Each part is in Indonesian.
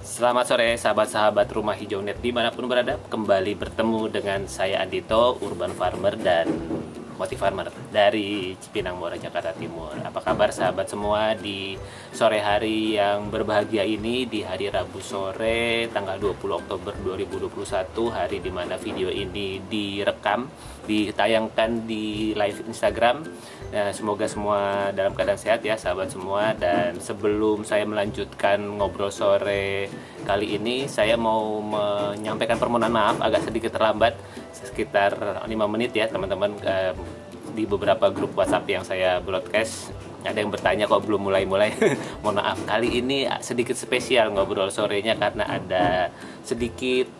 Selamat sore sahabat-sahabat Rumah Hijau Net dimanapun berada. Kembali bertemu dengan saya Andito, Urban Farmer dan Motif Farmer dari Cipinang Muara, Jakarta Timur. Apa kabar sahabat semua di sore hari yang berbahagia ini, di hari Rabu sore tanggal 20 Oktober 2021, hari dimana video ini direkam, ditayangkan di live Instagram. Semoga semua dalam keadaan sehat ya sahabat semua. Dan sebelum saya melanjutkan ngobrol sore kali ini, saya mau menyampaikan permohonan maaf agak sedikit terlambat, sekitar 5 menit ya teman-teman. Di beberapa grup WhatsApp yang saya broadcast ada yang bertanya kok belum mulai-mulai. Mohon maaf, kali ini sedikit spesial ngobrol sorenya karena ada sedikit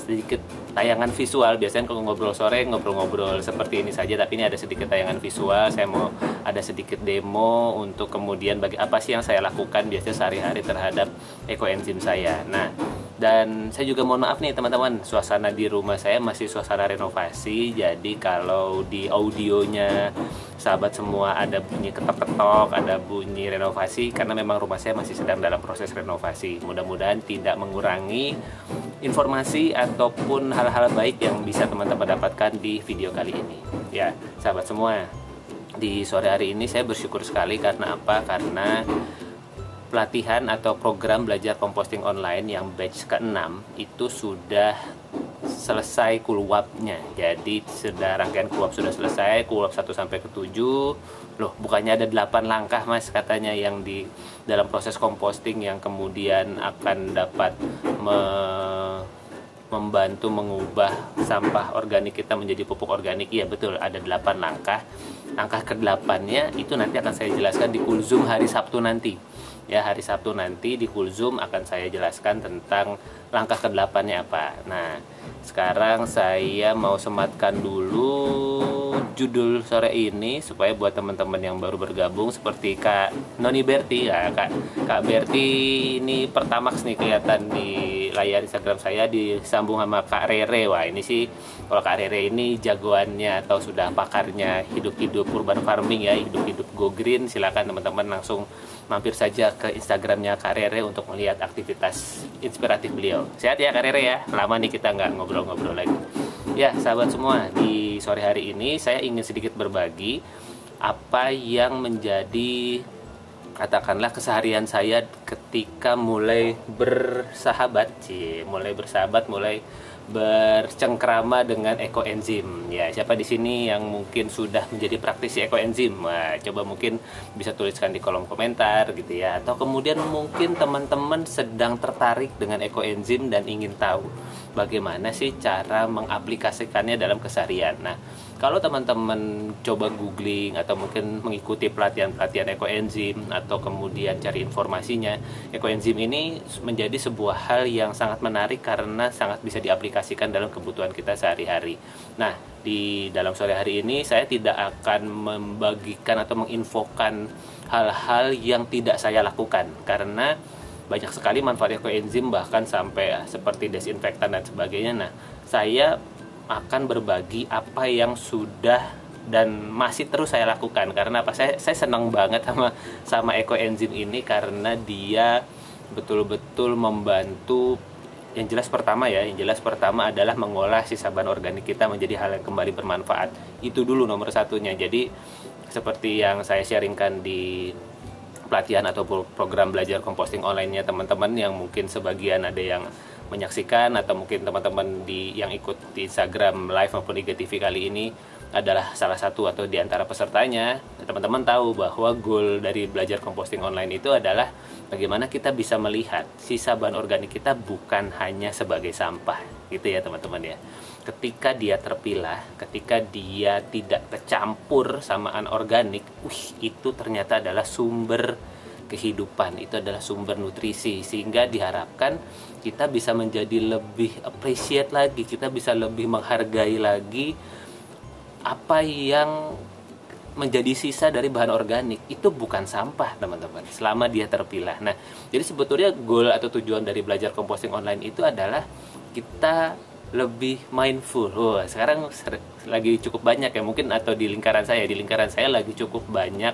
sedikit tayangan visual. Biasanya kalau ngobrol sore ngobrol-ngobrol seperti ini saja, tapi ini ada sedikit tayangan visual. Saya mau ada sedikit demo untuk kemudian bagi apa sih yang saya lakukan biasanya sehari-hari terhadap ekoenzim saya. Nah, dan saya juga mohon maaf nih teman-teman, suasana di rumah saya masih suasana renovasi. Jadi kalau di audionya sahabat semua ada bunyi ketok-ketok, ada bunyi renovasi, karena memang rumah saya masih sedang dalam proses renovasi. Mudah-mudahan tidak mengurangi informasi ataupun hal-hal baik yang bisa teman-teman dapatkan di video kali ini. Ya, sahabat semua, di sore hari ini saya bersyukur sekali karena apa? Karena pelatihan atau program belajar composting online yang batch ke-6 itu sudah selesai kulwapnya. Jadi sudah rangkaian kulwap sudah selesai, kulwap 1 sampai ke 7. Loh, bukannya ada 8 langkah Mas katanya yang di dalam proses composting yang kemudian akan dapat membantu mengubah sampah organik kita menjadi pupuk organik. Iya betul, ada 8 langkah. Langkah ke-8-nya itu nanti akan saya jelaskan di Kulzum hari Sabtu nanti. Ya, hari Sabtu nanti di Kulzum akan saya jelaskan tentang langkah ke-8-nya apa. Nah, sekarang saya mau sematkan dulu judul sore ini supaya buat teman-teman yang baru bergabung seperti Kak Noni Berti ya, Kak Berti ini pertamax nih kelihatan di layar Instagram saya, disambung sama Kak Rere. Wah, ini sih kalau Kak Rere ini jagoannya atau sudah pakarnya hidup-hidup urban farming ya, hidup-hidup go green. Silakan teman-teman langsung mampir saja ke Instagramnya Kak Rere untuk melihat aktivitas inspiratif beliau. Sehat ya Kak Rere ya, lama nih kita nggak ngobrol-ngobrol lagi. Ya sahabat semua, di sore hari ini saya ingin sedikit berbagi apa yang menjadi katakanlah keseharian saya ketika mulai bersahabat, mulai bercengkrama dengan ekoenzim. Ya, siapa di sini yang mungkin sudah menjadi praktisi ekoenzim? Wah, coba mungkin bisa tuliskan di kolom komentar gitu ya. Atau kemudian mungkin teman-teman sedang tertarik dengan ekoenzim dan ingin tahu bagaimana sih cara mengaplikasikannya dalam keseharian. Nah, kalau teman-teman coba googling atau mungkin mengikuti pelatihan-pelatihan ekoenzim atau kemudian cari informasinya, ekoenzim ini menjadi sebuah hal yang sangat menarik karena sangat bisa diaplikasikan dalam kebutuhan kita sehari-hari. Nah, di dalam sore hari ini saya tidak akan membagikan atau menginfokan hal-hal yang tidak saya lakukan karena banyak sekali manfaat ekoenzim, bahkan sampai seperti desinfektan dan sebagainya. Nah, saya akan berbagi apa yang sudah dan masih terus saya lakukan. Karena apa? Saya senang banget sama ekoenzim ini karena dia betul-betul membantu. Yang jelas pertama adalah mengolah sisa bahan organik kita menjadi hal yang kembali bermanfaat. Itu dulu nomor satunya. Jadi seperti yang saya sharingkan di pelatihan atau program belajar composting online-nya teman-teman, yang mungkin sebagian ada yang menyaksikan atau mungkin teman-teman yang ikut di Instagram live maupun IGTV kali ini adalah salah satu atau di antara pesertanya. Teman-teman tahu bahwa goal dari belajar composting online itu adalah bagaimana kita bisa melihat sisa bahan organik kita bukan hanya sebagai sampah gitu ya teman-teman ya. Ketika dia terpilah, ketika dia tidak kecampur sama anorganik, itu ternyata adalah sumber kehidupan, itu adalah sumber nutrisi, sehingga diharapkan kita bisa menjadi lebih appreciate lagi, kita bisa lebih menghargai lagi apa yang menjadi sisa dari bahan organik. Itu bukan sampah teman-teman, selama dia terpilah. Nah, jadi sebetulnya goal atau tujuan dari belajar composting online itu adalah kita lebih mindful. Sekarang lagi cukup banyak ya mungkin, atau di lingkaran saya lagi cukup banyak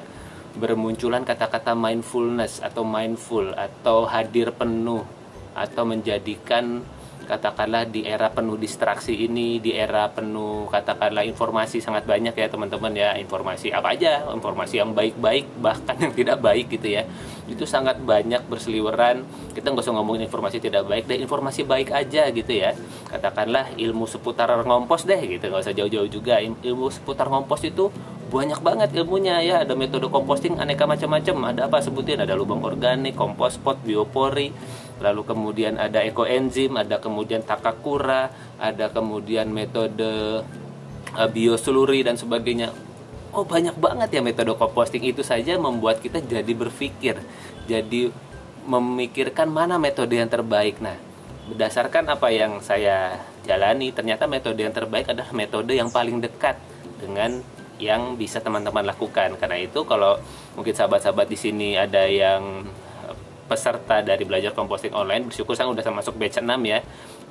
bermunculan kata-kata mindfulness atau mindful atau hadir penuh, atau menjadikan katakanlah di era penuh distraksi ini, di era penuh katakanlah informasi sangat banyak ya teman-teman ya, informasi apa aja, informasi yang baik-baik bahkan yang tidak baik gitu ya, itu sangat banyak berseliweran. Kita nggak usah ngomongin informasi tidak baik deh, informasi baik aja gitu ya, katakanlah ilmu seputar ngompos deh gitu, nggak usah jauh-jauh juga. Ilmu seputar ngompos itu banyak banget ilmunya ya, ada metode composting aneka macam-macam, ada apa sebutin, ada lubang organik, kompos pot, biopori, lalu kemudian ada ekoenzim, ada kemudian takakura, ada kemudian metode biosluri dan sebagainya. Oh banyak banget ya metode composting. Itu saja membuat kita jadi berpikir, jadi memikirkan mana metode yang terbaik. Nah, berdasarkan apa yang saya jalani, ternyata metode yang terbaik adalah metode yang paling dekat dengan yang bisa teman-teman lakukan. Karena itu kalau mungkin sahabat-sahabat di sini ada yang peserta dari belajar composting online, bersyukur saya udah masuk batch 6 ya.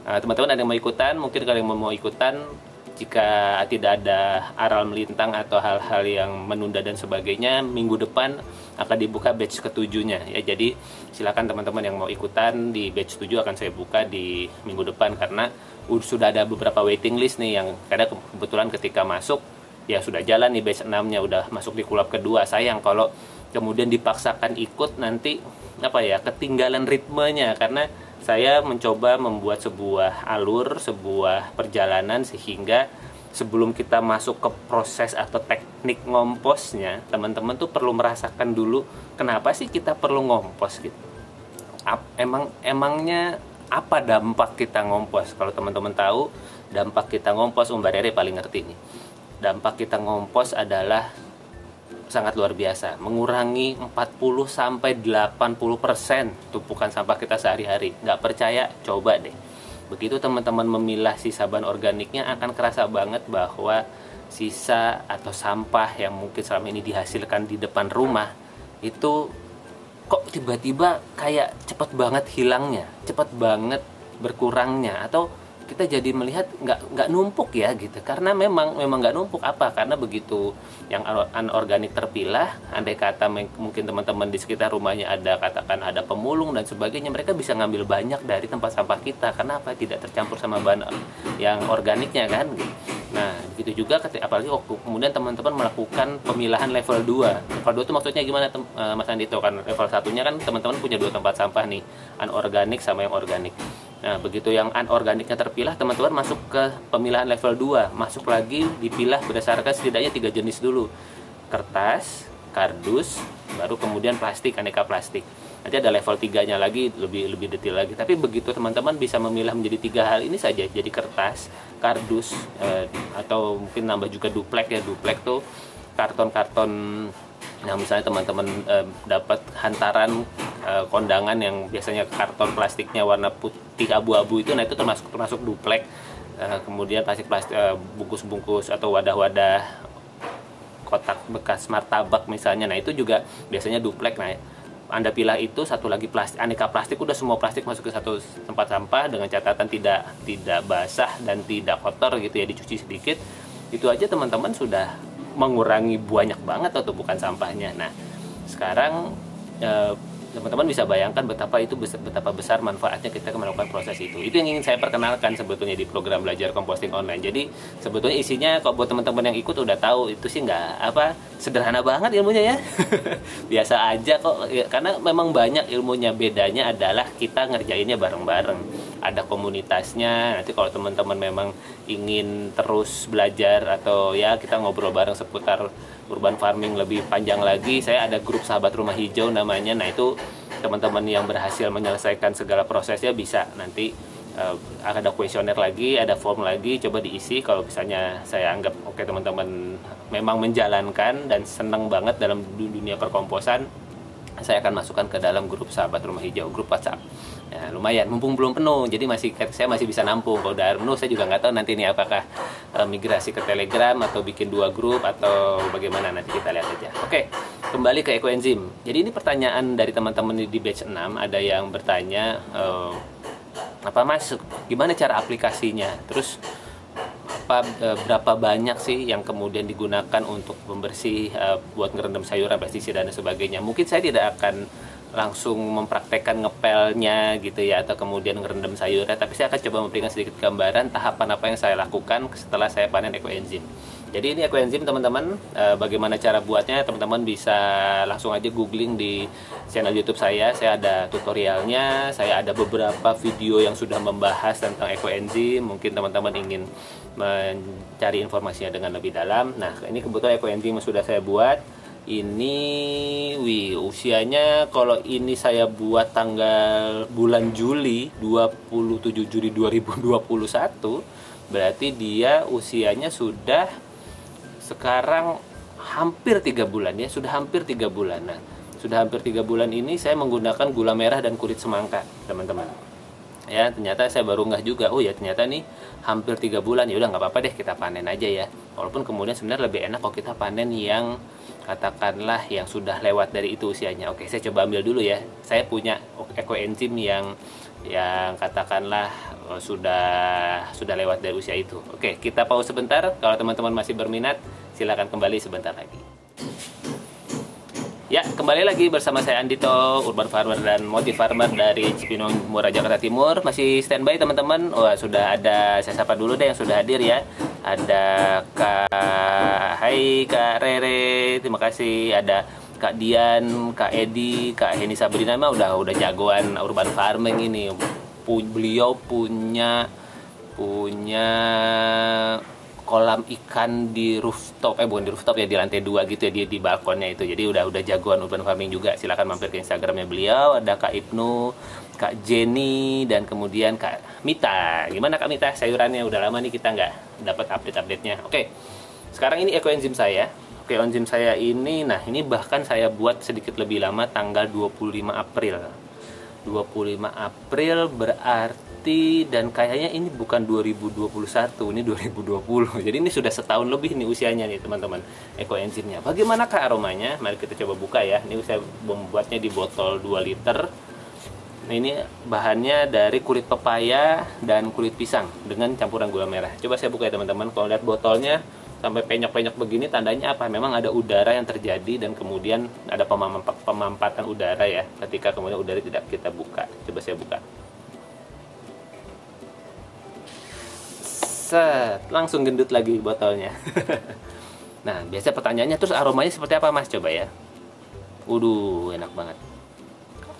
Teman-teman ada yang mau ikutan, mungkin kalian mau ikutan, jika tidak ada aral melintang atau hal-hal yang menunda dan sebagainya, minggu depan akan dibuka batch ketujuhnya ya. Jadi silakan teman-teman yang mau ikutan di batch 7 akan saya buka di minggu depan, karena sudah ada beberapa waiting list nih yang kadang kebetulan ketika masuk ya sudah jalan nih batch 6-nya, udah masuk di kulap kedua. Sayang kalau kemudian dipaksakan ikut, nanti apa ya, ketinggalan ritmenya, karena saya mencoba membuat sebuah alur, sebuah perjalanan sehingga sebelum kita masuk ke proses atau teknik ngomposnya, teman-teman tuh perlu merasakan dulu kenapa sih kita perlu ngompos gitu. Emangnya apa dampak kita ngompos? Kalau teman-teman tahu dampak kita ngompos, Mbak Rere paling ngerti nih. Dampak kita ngompos adalah sangat luar biasa, mengurangi 40-80% tumpukan sampah kita sehari-hari. Nggak percaya? Coba deh. Begitu teman-teman memilah sisa bahan organiknya, akan kerasa banget bahwa sisa atau sampah yang mungkin selama ini dihasilkan di depan rumah itu kok tiba-tiba kayak cepet banget hilangnya, cepet banget berkurangnya, atau kita jadi melihat nggak numpuk ya gitu. Karena memang nggak numpuk. Apa? Karena begitu yang anorganik terpilah, andai kata mungkin teman-teman di sekitar rumahnya ada, katakan ada pemulung dan sebagainya, mereka bisa ngambil banyak dari tempat sampah kita. Karena apa? Tidak tercampur sama bahan yang organiknya kan gitu. Nah begitu juga apalagi kemudian teman-teman melakukan pemilahan level 2. Level 2 itu maksudnya gimana Mas Andito? Kan level satunya kan teman-teman punya 2 tempat sampah nih, anorganik sama yang organik. Nah, begitu yang anorganiknya terpilah, teman-teman masuk ke pemilahan level 2. Masuk lagi, dipilah berdasarkan setidaknya 3 jenis dulu. Kertas, kardus, baru kemudian plastik, aneka plastik. Nanti ada level 3-nya lagi, lebih detail lagi. Tapi begitu teman-teman bisa memilah menjadi 3 hal ini saja. Jadi kertas, kardus, atau mungkin nambah juga duplek ya. Duplek tuh karton-karton. Nah misalnya teman-teman dapat hantaran kondangan yang biasanya karton plastiknya warna putih abu-abu itu, nah itu termasuk duplek. Kemudian plastik bungkus-bungkus atau wadah-wadah kotak bekas martabak misalnya, nah itu juga biasanya duplek. Nah Anda pilih itu, satu lagi plastik, aneka plastik, udah semua plastik masuk ke satu tempat sampah dengan catatan tidak basah dan tidak kotor gitu ya, dicuci sedikit. Itu aja teman-teman sudah mengurangi banyak banget atau bukan sampahnya. Nah sekarang teman-teman bisa bayangkan betapa besar manfaatnya kita melakukan proses itu. Itu yang ingin saya perkenalkan sebetulnya di program belajar composting online. Jadi sebetulnya isinya kalau buat teman-teman yang ikut udah tahu, itu sih nggak sederhana banget ilmunya ya. Biasa aja kok ya, karena memang banyak ilmunya. Bedanya adalah kita ngerjainnya bareng-bareng, ada komunitasnya. Nanti kalau teman-teman memang ingin terus belajar atau ya kita ngobrol bareng seputar urban farming lebih panjang lagi, saya ada grup sahabat rumah hijau namanya. Nah itu teman-teman yang berhasil menyelesaikan segala prosesnya bisa nanti ada kuesioner lagi, ada form lagi, coba diisi. Kalau misalnya saya anggap oke teman-teman memang menjalankan dan senang banget dalam dunia perkomposan, saya akan masukkan ke dalam grup sahabat rumah hijau, grup WhatsApp. Ya, lumayan, mumpung belum penuh, jadi saya masih bisa nampung. Kalau udah penuh, saya juga nggak tahu nanti ini apakah migrasi ke Telegram atau bikin 2 grup atau bagaimana, nanti kita lihat aja. Oke, kembali ke ekoenzim. Jadi ini pertanyaan dari teman-teman di batch 6, ada yang bertanya, apa Mas, gimana cara aplikasinya? Terus berapa banyak sih yang kemudian digunakan untuk pembersih buat ngerendam sayuran, pestisida dan sebagainya. Mungkin saya tidak akan langsung mempraktekkan ngepelnya gitu ya, atau kemudian ngerendam sayurnya, tapi saya akan coba memberikan sedikit gambaran tahapan apa yang saya lakukan setelah saya panen ekoenzim. Jadi ini ekoenzim teman-teman, bagaimana cara buatnya teman-teman bisa langsung aja googling di channel YouTube saya ada tutorialnya, saya ada beberapa video yang sudah membahas tentang ekoenzim, mungkin teman-teman ingin mencari informasinya dengan lebih dalam. Nah, ini kebetulan ekoenzim yang sudah saya buat. Ini usianya kalau ini saya buat tanggal bulan Juli 27 Juli 2021, berarti dia usianya sudah sekarang hampir 3 bulan ya, sudah hampir 3 bulan. Nah, sudah hampir 3 bulan ini saya menggunakan gula merah dan kulit semangka, teman-teman. Ya, ternyata saya baru nggak juga, oh ya ternyata nih hampir 3 bulan, ya udah nggak apa-apa deh kita panen aja ya. Walaupun kemudian sebenarnya lebih enak kalau kita panen yang katakanlah yang sudah lewat dari itu usianya. Oke, saya coba ambil dulu ya. Saya punya ekoenzim yang katakanlah sudah lewat dari usia itu. Oke, kita pause sebentar. Kalau teman-teman masih berminat, silakan kembali sebentar lagi. Ya, kembali lagi bersama saya Andito, Urban Farmer dan Motif Farmer dari Cipinang Muara, Jakarta Timur. Masih standby teman-teman. Wah, sudah ada, saya sapa dulu deh yang sudah hadir ya. Ada Hai Kak Rere, terima kasih. Ada Kak Dian, Kak Edi, Kak Heni Sabrina mah udah jagoan urban farming ini. Beliau punya kolam ikan di rooftop, bukan di rooftop ya, di lantai 2 gitu ya, di balkonnya itu. Jadi udah jagoan urban farming juga. Silakan mampir ke Instagramnya beliau. Ada Kak Ibnu, Kak Jenny, dan kemudian Kak Mita. Gimana Kak Mita sayurannya? Udah lama nih kita nggak dapat update-update-nya. Oke, sekarang ini ekoenzim saya. Oke, enzim saya ini, nah ini bahkan saya buat sedikit lebih lama, tanggal 25 April. 25 April berarti, dan kayaknya ini bukan 2021, ini 2020. Jadi ini sudah setahun lebih nih usianya nih teman-teman, ekoenzimnya. Bagaimana kah aromanya? Mari kita coba buka ya. Ini saya membuatnya di botol 2 liter. Nah, ini bahannya dari kulit pepaya dan kulit pisang dengan campuran gula merah. Coba saya buka ya teman-teman. Kalau lihat botolnya sampai penyok-penyok begini, tandanya apa? Memang ada udara yang terjadi dan kemudian ada pemampatan udara ya, ketika kemudian udara tidak kita buka. Coba saya buka. Set, langsung gendut lagi botolnya. Nah, biasa pertanyaannya, terus aromanya seperti apa Mas? Coba ya. Waduh, enak banget.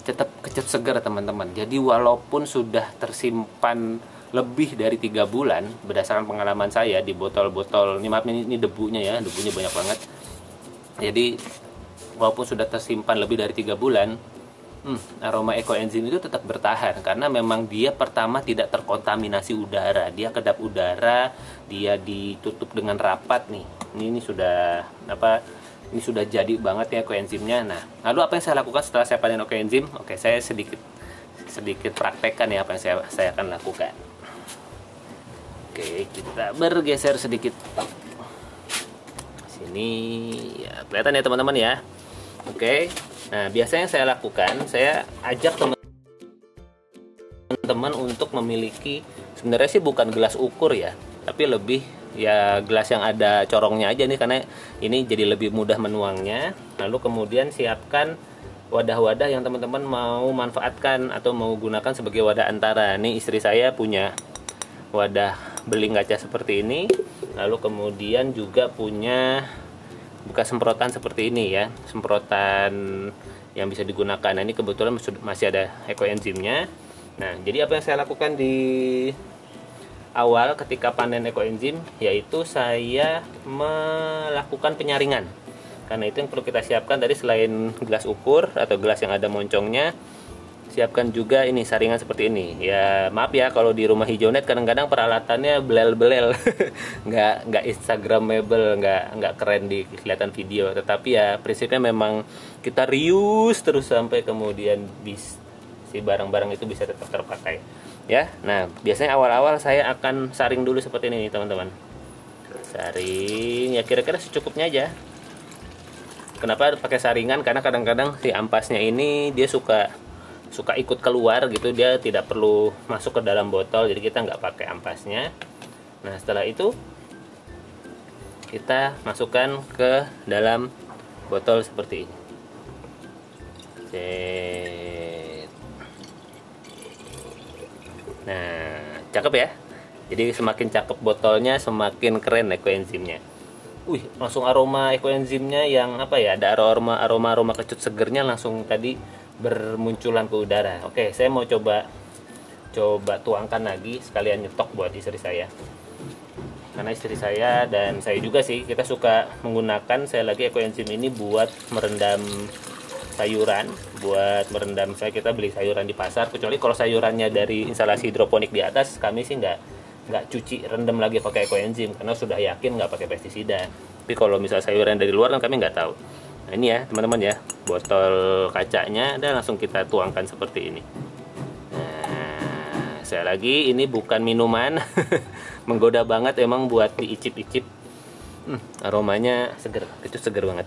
Tetap kecut segar teman-teman. Jadi walaupun sudah tersimpan lebih dari 3 bulan, berdasarkan pengalaman saya di botol-botol ini, maaf ini debunya ya, debunya banyak banget. Jadi walaupun sudah tersimpan lebih dari 3 bulan, aroma ekoenzim itu tetap bertahan, karena memang dia pertama tidak terkontaminasi udara, dia kedap udara, dia ditutup dengan rapat nih. Ini sudah apa? Ini sudah jadi banget ya ekoenzimnya. Nah, lalu apa yang saya lakukan setelah saya panen ekoenzim? Oke, saya sedikit praktekkan ya apa yang saya akan lakukan. Oke, kita bergeser sedikit sini ya, kelihatan ya teman-teman ya. Oke, nah biasanya yang saya lakukan, saya ajak teman-teman untuk memiliki, sebenarnya sih bukan gelas ukur ya, tapi lebih ya gelas yang ada corongnya aja nih, karena ini jadi lebih mudah menuangnya. Lalu kemudian siapkan wadah-wadah yang teman-teman mau manfaatkan atau mau gunakan sebagai wadah antara. Nih istri saya punya wadah beling kaca seperti ini, lalu kemudian juga punya bekas semprotan seperti ini ya, semprotan yang bisa digunakan. Nah, ini kebetulan masih ada ekoenzimnya. Nah, jadi apa yang saya lakukan di awal ketika panen ekoenzim, yaitu saya melakukan penyaringan. Karena itu yang perlu kita siapkan tadi, selain gelas ukur atau gelas yang ada moncongnya, siapkan juga ini saringan seperti ini. Ya maaf ya kalau di rumah hijaunet kadang-kadang peralatannya belel-belel, nggak instagramable, nggak keren di kelihatan video. Tetapi ya prinsipnya memang kita reuse terus sampai kemudian si barang-barang itu bisa tetap terpakai. Ya, nah biasanya awal-awal saya akan saring dulu seperti ini teman-teman. Saring ya kira-kira secukupnya aja. Kenapa pakai saringan? Karena kadang-kadang si ampasnya ini dia suka ikut keluar gitu, dia tidak perlu masuk ke dalam botol, jadi kita nggak pakai ampasnya. Nah setelah itu kita masukkan ke dalam botol seperti ini. Set. Nah, cakep ya. Jadi semakin cakep botolnya, semakin keren ekoenzimnya. Wih, langsung aroma ekoenzimnya yang apa ya? Ada aroma kecut segernya langsung tadi bermunculan ke udara. Oke, saya mau coba tuangkan lagi, sekalian nyetok buat istri saya. Karena istri saya dan saya juga sih, kita suka menggunakan ekoenzim ini buat merendam sayuran, saya kita beli sayuran di pasar. Kecuali kalau sayurannya dari instalasi hidroponik di atas, kami sih nggak cuci rendam lagi pakai ekoenzim karena sudah yakin nggak pakai pestisida. Tapi kalau misal sayuran dari luar kan kami nggak tahu. Nah ini ya teman-teman ya, botol kacanya dan langsung kita tuangkan seperti ini. Nah, saya lagi ini bukan minuman. Menggoda banget emang buat diicip-icip. Aromanya seger, itu seger banget.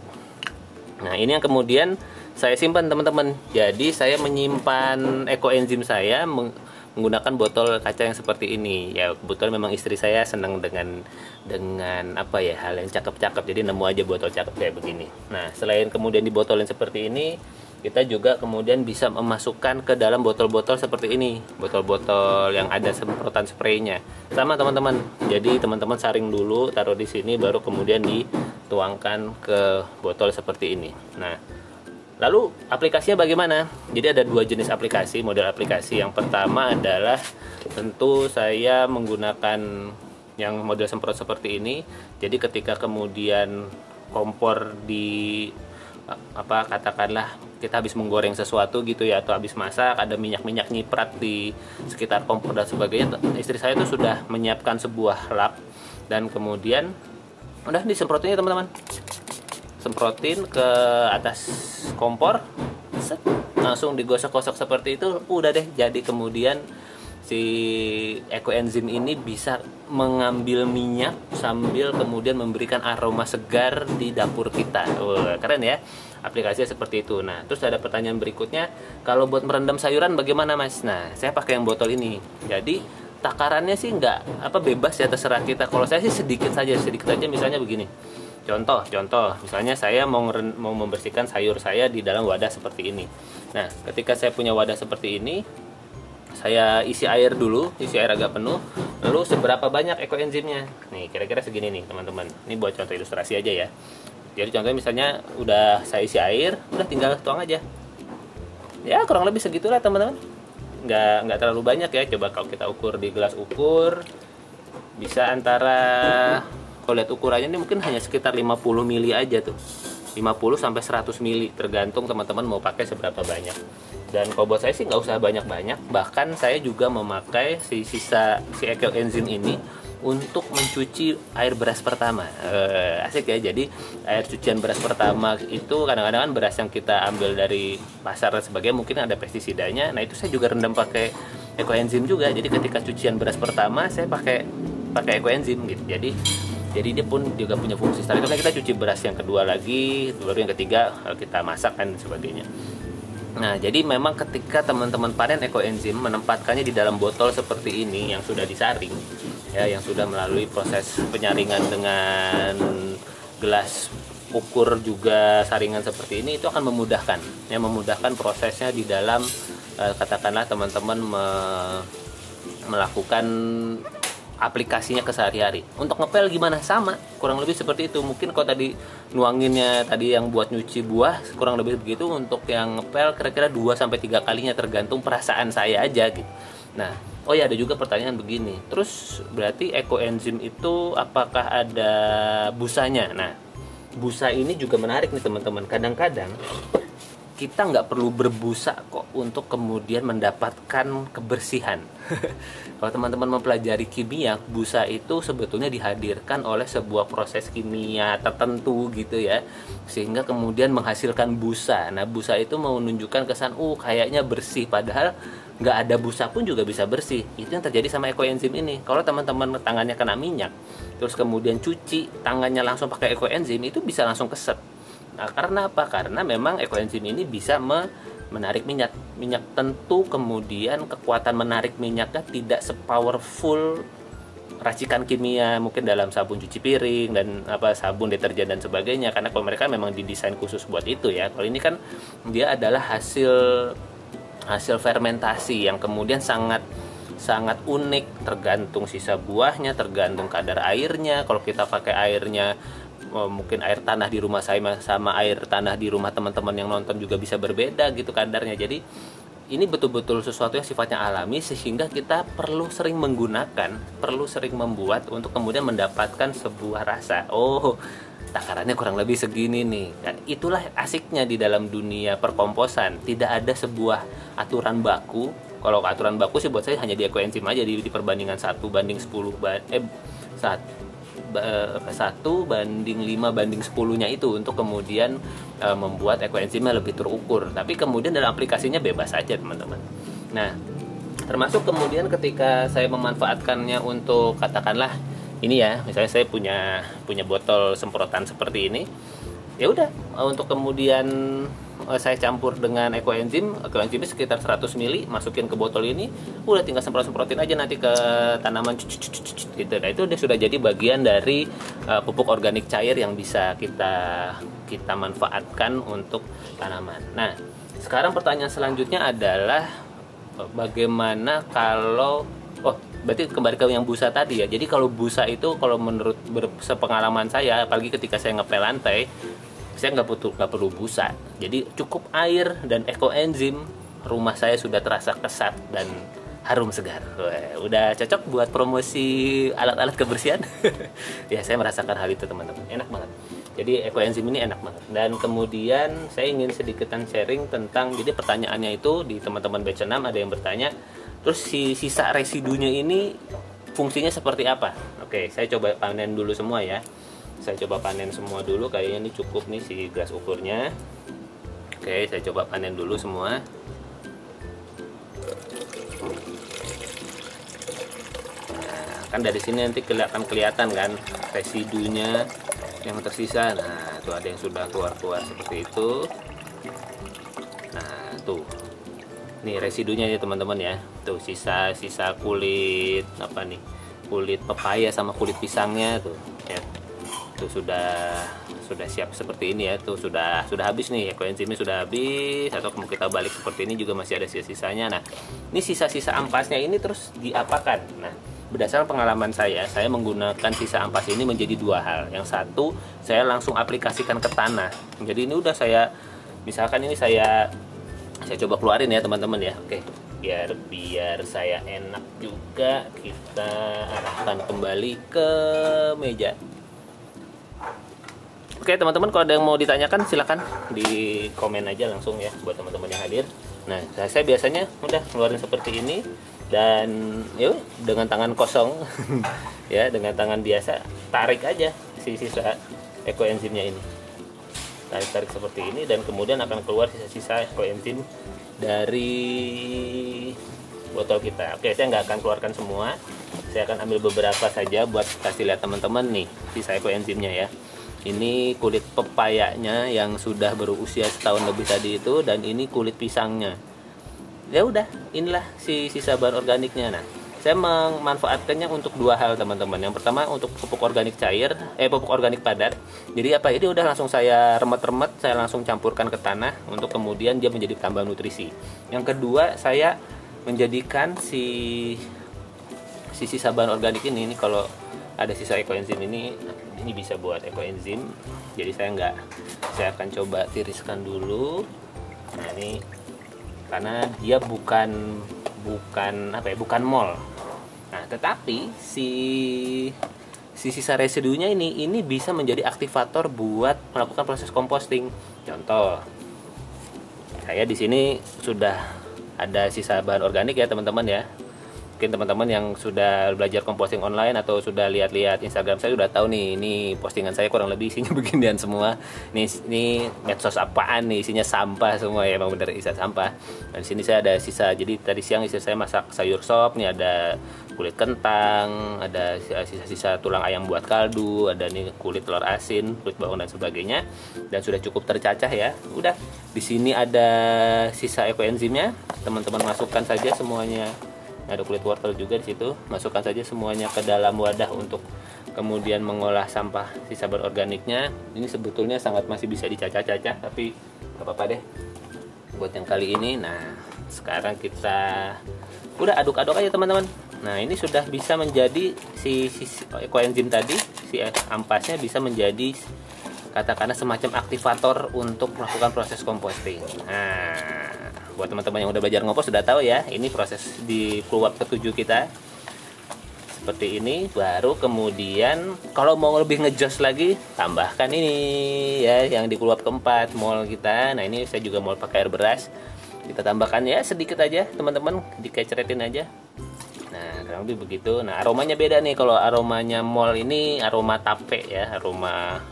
Nah ini yang kemudian saya simpan teman-teman. Jadi saya menyimpan ekoenzim saya menggunakan botol kaca yang seperti ini. Ya kebetulan memang istri saya senang dengan apa ya, hal yang cakep-cakep. Jadi nemu aja botol cakep kayak begini. Nah selain kemudian dibotolin seperti ini, kita juga kemudian bisa memasukkan ke dalam botol-botol seperti ini, botol-botol yang ada semprotan spraynya. Sama teman-teman. Jadi teman-teman saring dulu, taruh di sini, baru kemudian dituangkan ke botol seperti ini. Nah, lalu aplikasinya bagaimana? Jadi ada dua jenis aplikasi, model aplikasi. Yang pertama adalah tentu saya menggunakan yang model semprot seperti ini. Jadi ketika kemudian kompor katakanlah kita habis menggoreng sesuatu gitu ya, atau habis masak, ada minyak-minyak nyiprat di sekitar kompor dan sebagainya, istri saya tuh sudah menyiapkan sebuah lap dan kemudian udah disemprotin ya teman-teman, semprotin ke atas kompor, set, langsung digosok-gosok seperti itu, udah deh jadi. Kemudian si ekoenzim ini bisa mengambil minyak sambil kemudian memberikan aroma segar di dapur kita. Keren ya aplikasinya seperti itu. Nah terus ada pertanyaan berikutnya, kalau buat merendam sayuran bagaimana mas? Nah saya pakai yang botol ini. Jadi takarannya sih nggak bebas ya, terserah kita. Kalau saya sih sedikit saja misalnya begini. Contoh misalnya saya mau membersihkan sayur saya di dalam wadah seperti ini. Nah ketika saya punya wadah seperti ini, saya isi air dulu, isi air agak penuh. Lalu seberapa banyak ekoenzimnya? Nih kira-kira segini nih teman-teman. Ini buat contoh ilustrasi aja ya. Jadi contohnya misalnya udah saya isi air, udah tinggal tuang aja. Ya kurang lebih segitulah teman-teman. Nggak terlalu banyak ya. Coba kalau kita ukur di gelas ukur, bisa antara, kalau lihat ukurannya ini mungkin hanya sekitar 50 mili aja tuh. 50 sampai 100 mili, tergantung teman-teman mau pakai seberapa banyak. Dan kalau buat saya sih nggak usah banyak-banyak. Bahkan saya juga memakai si ekoenzim ini untuk mencuci air beras pertama. Asik ya. Jadi air cucian beras pertama itu kadang-kadang kan beras yang kita ambil dari pasar dan sebagainya mungkin ada pestisidanya. Nah itu saya juga rendam pakai ekoenzim juga. Jadi ketika cucian beras pertama saya pakai ekoenzim gitu. Jadi dia pun juga punya fungsi. Setelah itu kita cuci beras yang kedua lagi, baru yang ketiga kita masak dan sebagainya. Nah, jadi memang ketika teman-teman panen ekoenzim, menempatkannya di dalam botol seperti ini yang sudah disaring, ya, yang sudah melalui proses penyaringan dengan gelas ukur juga saringan seperti ini, itu akan memudahkan prosesnya di dalam katakanlah teman-teman melakukan aplikasinya ke sehari-hari. Untuk ngepel gimana? Sama, kurang lebih seperti itu. Mungkin kalau tadi nuanginnya tadi yang buat nyuci buah kurang lebih begitu, untuk yang ngepel kira-kira 2-3 kalinya, tergantung perasaan saya aja gitu. Nah, oh ya ada juga pertanyaan begini. Terus berarti ekoenzim itu apakah ada busanya? Nah, busa ini juga menarik nih teman-teman. Kadang-kadang kita nggak perlu berbusa kok untuk kemudian mendapatkan kebersihan. Kalau teman-teman mempelajari kimia, busa itu sebetulnya dihadirkan oleh sebuah proses kimia tertentu gitu ya, sehingga kemudian menghasilkan busa. Nah busa itu mau menunjukkan kesan kayaknya bersih, padahal nggak ada busa pun juga bisa bersih. Itu yang terjadi sama ekoenzim ini. Kalau teman-teman tangannya kena minyak, terus kemudian cuci tangannya langsung pakai ekoenzim, itu bisa langsung keset. Nah, karena apa? Karena memang ekoenzim ini bisa menarik minyak. Tentu kemudian kekuatan menarik minyaknya tidak sepowerful racikan kimia mungkin dalam sabun cuci piring dan sabun deterjen dan sebagainya, karena kalau mereka memang didesain khusus buat itu ya. Kalau ini kan dia adalah hasil fermentasi yang kemudian sangat unik, tergantung sisa buahnya, tergantung kadar airnya. Kalau kita pakai airnya mungkin air tanah di rumah saya sama air tanah di rumah teman-teman yang nonton juga bisa berbeda gitu kadarnya. Jadi ini betul-betul sesuatu yang sifatnya alami, sehingga kita perlu sering menggunakan, perlu sering membuat untuk kemudian mendapatkan sebuah rasa. Oh, takarannya kurang lebih segini nih. Dan itulah asiknya di dalam dunia perkomposan. Tidak ada sebuah aturan baku. Kalau aturan baku sih buat saya hanya di ekoenzim aja, di perbandingan 1 banding 10 1 banding 5 banding 10-nya itu untuk kemudian membuat ekoenzimnya lebih terukur. Tapi kemudian dalam aplikasinya bebas saja teman-teman. Nah, termasuk kemudian ketika saya memanfaatkannya untuk katakanlah ini ya, misalnya saya punya botol semprotan seperti ini, ya udah untuk kemudian saya campur dengan ekoenzimnya sekitar 100 ml, masukin ke botol ini, udah tinggal semprotin aja nanti ke tanaman gitu. Nah, itu sudah jadi bagian dari pupuk organik cair yang bisa kita manfaatkan untuk tanaman. Nah, sekarang pertanyaan selanjutnya adalah bagaimana kalau berarti kembali ke yang busa tadi ya. Jadi kalau busa itu, kalau menurut sepengalaman saya, apalagi ketika saya ngepel lantai, saya nggak perlu busa. Jadi cukup air dan ekoenzim, rumah saya sudah terasa kesat dan harum segar. Wah, udah cocok buat promosi alat-alat kebersihan. Ya, saya merasakan hal itu teman-teman. Enak banget. Jadi ekoenzim ini enak banget. Dan kemudian saya ingin sedikitkan sharing tentang, jadi pertanyaannya itu di teman-teman batch 6 ada yang bertanya, terus si sisa residunya ini fungsinya seperti apa? Oke, saya coba panen dulu semua ya. Saya coba panen semua dulu, kayaknya ini cukup nih si gelas ukurnya. Oke, saya coba panen dulu semua. Nah, kan dari sini nanti kelihatan kan residunya yang tersisa. Nah, tuh ada yang sudah keluar seperti itu. Nah, tuh. Nih residunya ya teman-teman ya. Tuh sisa kulit kulit pepaya sama kulit pisangnya tuh. Ya. Tuh sudah siap seperti ini ya. Tuh sudah habis nih, ekoenzimnya sudah habis, atau kalau kita balik seperti ini juga masih ada sisa-sisanya. Nah, ini sisa-sisa ampasnya ini terus diapakan? Nah, berdasarkan pengalaman saya menggunakan sisa ampas ini menjadi dua hal. Yang satu, saya langsung aplikasikan ke tanah. Jadi ini udah misalkan ini saya coba keluarin ya teman-teman ya. Oke, biar saya enak juga, kita arahkan kembali ke meja. Oke teman-teman, kalau ada yang mau ditanyakan silahkan di komen aja langsung ya buat teman-teman yang hadir. Nah, saya biasanya udah keluarin seperti ini, dan yuk dengan tangan kosong ya, dengan tangan biasa tarik aja si sisa ekoenzimnya ini. Tarik seperti ini, dan kemudian akan keluar sisa-sisa ekoenzim dari botol kita. Oke, saya nggak akan keluarkan semua, saya akan ambil beberapa saja buat kasih lihat teman-teman nih sisa ekoenzimnya ya. Ini kulit pepayanya yang sudah berusia setahun lebih tadi itu, dan ini kulit pisangnya. Ya udah, inilah si sisa bahan organiknya. Nah, saya memanfaatkannya untuk dua hal teman-teman. Yang pertama untuk pupuk organik cair, pupuk organik padat. Jadi ini udah langsung saya remet-remet, saya langsung campurkan ke tanah untuk kemudian dia menjadi tambah nutrisi. Yang kedua, saya menjadikan si sisa bahan organik ini kalau ada sisa ekoenzim ini bisa buat ekoenzim. Jadi saya akan coba tiriskan dulu. Nah, ini karena dia bukan mol. Nah, tetapi si sisa residunya ini bisa menjadi aktivator buat melakukan proses composting. Contoh, saya di sini sudah ada sisa bahan organik ya teman-teman ya. Mungkin teman-teman yang sudah belajar composting online atau sudah lihat-lihat Instagram saya sudah tahu nih, ini postingan saya kurang lebih isinya beginian semua. Ini medsos apaan nih, isinya sampah semua ya, memang benar isa sampah. Dan di sini saya ada sisa, jadi tadi siang istri saya masak sayur sop, nih ada kulit kentang, ada sisa-sisa tulang ayam buat kaldu, ada nih kulit telur asin, kulit bawang dan sebagainya, dan sudah cukup tercacah ya. Udah, di sini ada sisa ekoenzimnya, teman-teman masukkan saja semuanya ada kulit wortel juga di situ. Masukkan saja semuanya ke dalam wadah untuk kemudian mengolah sampah sisa berorganiknya. Ini sebetulnya sangat masih bisa dicacah-cacah, tapi nggak apa-apa deh buat yang kali ini. Nah, sekarang kita udah aduk-aduk aja teman-teman. Nah, ini sudah bisa menjadi si ekoenzim tadi, si ampasnya bisa menjadi katakanlah semacam aktivator untuk melakukan proses composting. Nah, buat teman-teman yang udah belajar ngompos sudah tahu ya, ini proses di keluar ketujuh kita seperti ini. Baru kemudian kalau mau lebih ngejos lagi, tambahkan ini ya yang di keluar keempat mol kita. Nah, ini saya juga mau pakai air beras. Kita tambahkan ya sedikit aja teman-teman, dikeceretin aja. Nah, kurang lebih begitu. Nah, aromanya beda nih. Kalau aromanya mol ini aroma tape ya, aroma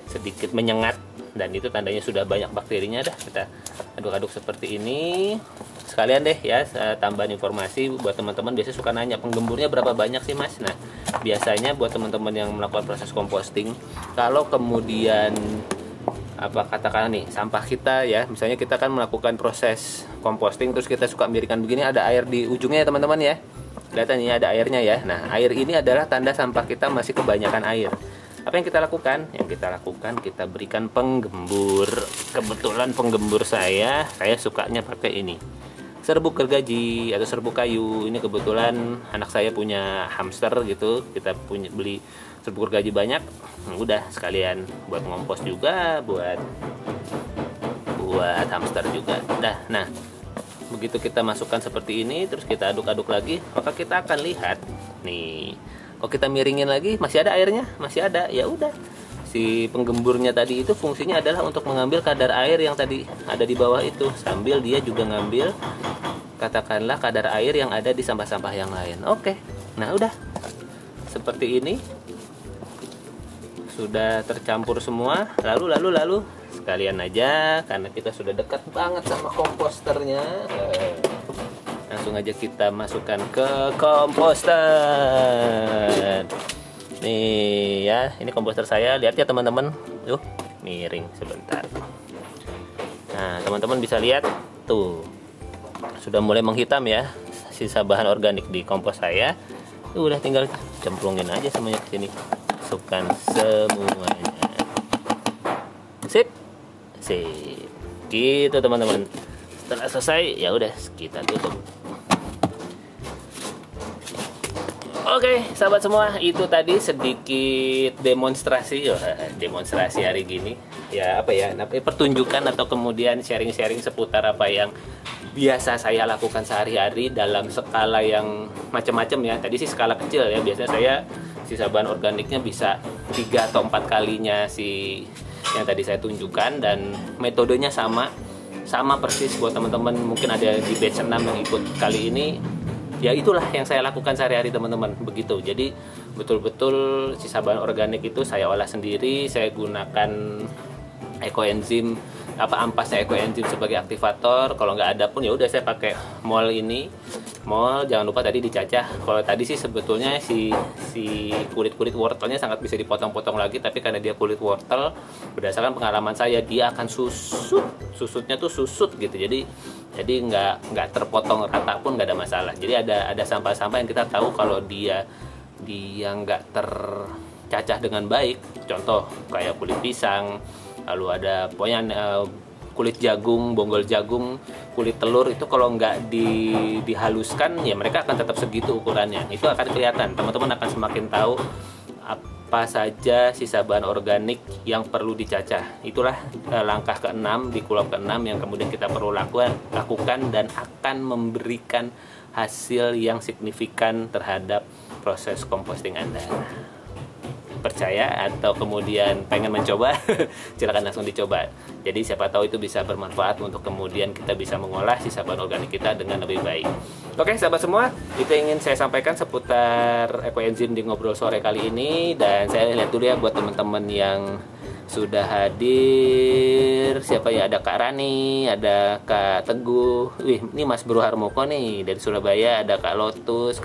sedikit menyengat, dan itu tandanya sudah banyak bakterinya. Dah kita aduk-aduk seperti ini. Sekalian deh ya, tambahan informasi buat teman-teman, biasanya suka nanya penggemburnya berapa banyak sih Mas. Nah, biasanya buat teman-teman yang melakukan proses composting, kalau kemudian katakan nih sampah kita ya, misalnya kita kan melakukan proses composting terus kita suka miringkan begini, ada air di ujungnya ya teman-teman ya. Kelihatan ini ada airnya ya. Nah, air ini adalah tanda sampah kita masih kebanyakan air. Apa yang kita lakukan? Yang kita lakukan, kita berikan penggembur. Kebetulan penggembur saya sukanya pakai ini, serbuk gergaji atau serbuk kayu. Ini kebetulan anak saya punya hamster gitu, kita beli serbuk gergaji banyak. Udah sekalian buat ngompos juga, buat hamster juga. Nah, begitu kita masukkan seperti ini, terus kita aduk-aduk lagi, maka kita akan lihat nih. Kalau kita miringin lagi, masih ada airnya, masih ada. Ya udah, si penggemburnya tadi itu fungsinya adalah untuk mengambil kadar air yang tadi ada di bawah itu, sambil dia juga ngambil katakanlah kadar air yang ada di sampah-sampah yang lain. Oke, nah udah seperti ini, sudah tercampur semua. Lalu sekalian aja, karena kita sudah dekat banget sama komposternya. Langsung aja kita masukkan ke komposter. Nih ya, ini komposter saya. Lihat ya teman-teman. Miring sebentar. Nah, teman-teman bisa lihat tuh. Sudah mulai menghitam ya sisa bahan organik di kompos saya. Udah tinggal cemplungin aja semuanya ke sini. Masukkan semuanya. Sip. Gitu teman-teman. Setelah selesai ya udah kita tutup. Oke, sahabat semua, itu tadi sedikit demonstrasi hari gini. Ya pertunjukan atau kemudian sharing-sharing seputar apa yang biasa saya lakukan sehari-hari dalam skala yang macam-macam ya. Tadi sih skala kecil ya, biasanya saya sisa bahan organiknya bisa 3 atau 4 kalinya yang tadi saya tunjukkan, dan metodenya sama persis buat teman-teman. Mungkin ada di batch 6 yang ikut kali ini. Ya itulah yang saya lakukan sehari-hari teman-teman, begitu. Jadi betul-betul sisa bahan organik itu saya olah sendiri, saya gunakan ekoenzim ampasnya ekoenzim sebagai aktivator. Kalau nggak ada pun ya udah saya pakai mol ini. Mol jangan lupa tadi dicacah. Kalau tadi sih sebetulnya si kulit wortelnya sangat bisa dipotong-potong lagi, tapi karena dia kulit wortel, berdasarkan pengalaman saya dia akan susutnya tuh susut gitu. Jadi nggak terpotong rata pun nggak ada masalah. Jadi ada sampah-sampah yang kita tahu kalau dia nggak tercacah dengan baik. Contoh kayak kulit pisang, lalu ada pokoknya kulit jagung, bonggol jagung, kulit telur, itu kalau nggak dihaluskan ya mereka akan tetap segitu ukurannya. Itu akan kelihatan, teman-teman akan semakin tahu apa saja sisa bahan organik yang perlu dicacah. Itulah langkah ke-6 di kulap ke-6 yang kemudian kita perlu lakukan dan akan memberikan hasil yang signifikan terhadap proses composting Anda. Percaya atau kemudian pengen mencoba, silakan langsung dicoba. Jadi siapa tahu itu bisa bermanfaat untuk kemudian kita bisa mengolah sisa bahan organik kita dengan lebih baik. Oke sahabat semua, itu yang ingin saya sampaikan seputar ekoenzim di ngobrol sore kali ini. Dan saya lihat dulu ya buat teman-teman yang sudah hadir. Siapa ya? Ada Kak Rani, ada Kak Teguh. Ini Mas Bro Harmoko nih dari Surabaya. Ada Kak Lotus,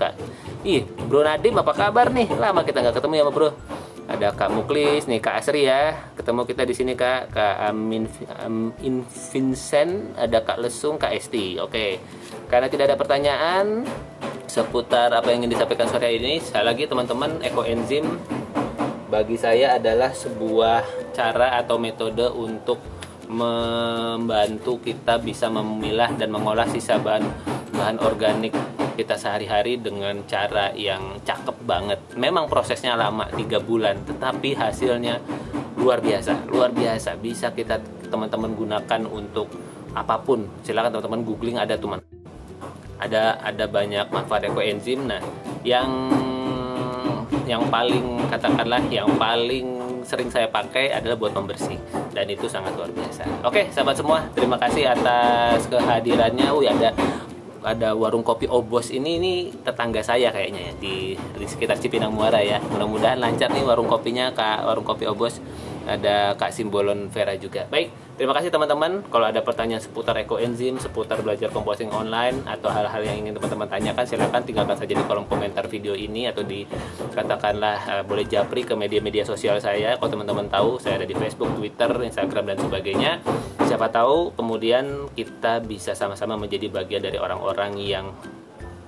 Bro Nadim, apa kabar nih? Lama kita nggak ketemu ya Bro. Ada Kak Muklis, nih Kak Asri ya. Ketemu kita di sini Kak Amin Vincent, ada Kak Lesung, Kak Esti. Oke. Karena tidak ada pertanyaan, seputar apa yang ingin disampaikan sore ini. Sekali lagi teman-teman, ekoenzim bagi saya adalah sebuah cara atau metode untuk membantu kita bisa memilah dan mengolah sisa bahan organik kita sehari-hari dengan cara yang cakep banget. Memang prosesnya lama 3 bulan, tetapi hasilnya luar biasa. Bisa kita teman-teman gunakan untuk apapun. Silakan teman-teman googling, ada teman. Ada banyak manfaat ekoenzim. Nah, yang paling katakanlah yang paling sering saya pakai adalah buat pembersih, dan itu sangat luar biasa. Oke, sahabat semua, terima kasih atas kehadirannya. Ada warung kopi Obos ini tetangga saya kayaknya ya, di sekitar Cipinang Muara ya. Mudah-mudahan lancar nih warung kopinya, warung kopi Obos. Ada Kak Simbolon Vera juga. Baik, terima kasih teman-teman. Kalau ada pertanyaan seputar ekoenzim, seputar belajar composting online, atau hal-hal yang ingin teman-teman tanyakan, silakan tinggalkan saja di kolom komentar video ini, atau katakanlah boleh japri ke media-media sosial saya. Kalau teman-teman tahu, saya ada di Facebook, Twitter, Instagram, dan sebagainya. Siapa tahu kemudian kita bisa sama-sama menjadi bagian dari orang-orang yang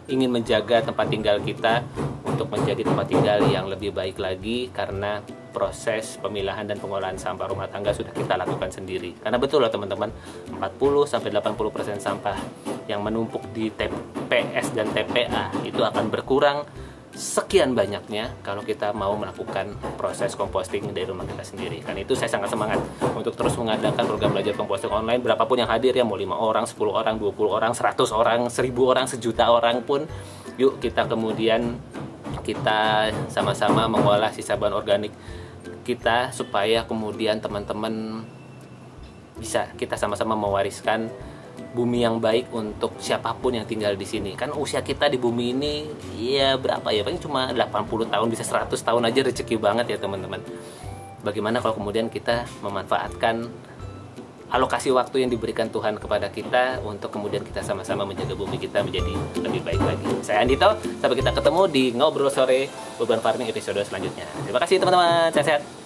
ingin menjaga tempat tinggal kita untuk menjadi tempat tinggal yang lebih baik lagi, karena proses pemilahan dan pengolahan sampah rumah tangga sudah kita lakukan sendiri. Karena betul loh teman-teman, 40-80% sampah yang menumpuk di TPS dan TPA itu akan berkurang sekian banyaknya kalau kita mau melakukan proses composting dari rumah kita sendiri. Karena itu saya sangat semangat untuk terus mengadakan program belajar composting online, berapapun yang hadir ya, mau 5 orang, 10 orang, 20 orang, 100 orang, 1000 orang, 1.000.000 orang pun, yuk kita kemudian kita sama-sama mengolah sisa bahan organik kita, supaya kemudian teman-teman bisa kita sama-sama mewariskan bumi yang baik untuk siapapun yang tinggal di sini. Kan usia kita di bumi ini ya berapa ya, paling cuma 80 tahun, bisa 100 tahun aja rezeki banget ya teman-teman. Bagaimana kalau kemudian kita memanfaatkan alokasi waktu yang diberikan Tuhan kepada kita untuk kemudian kita sama-sama menjaga bumi kita menjadi lebih baik lagi. Saya Andito, sampai kita ketemu di Ngobrol Sore Urban Farming episode selanjutnya. Terima kasih teman-teman, sehat-sehat.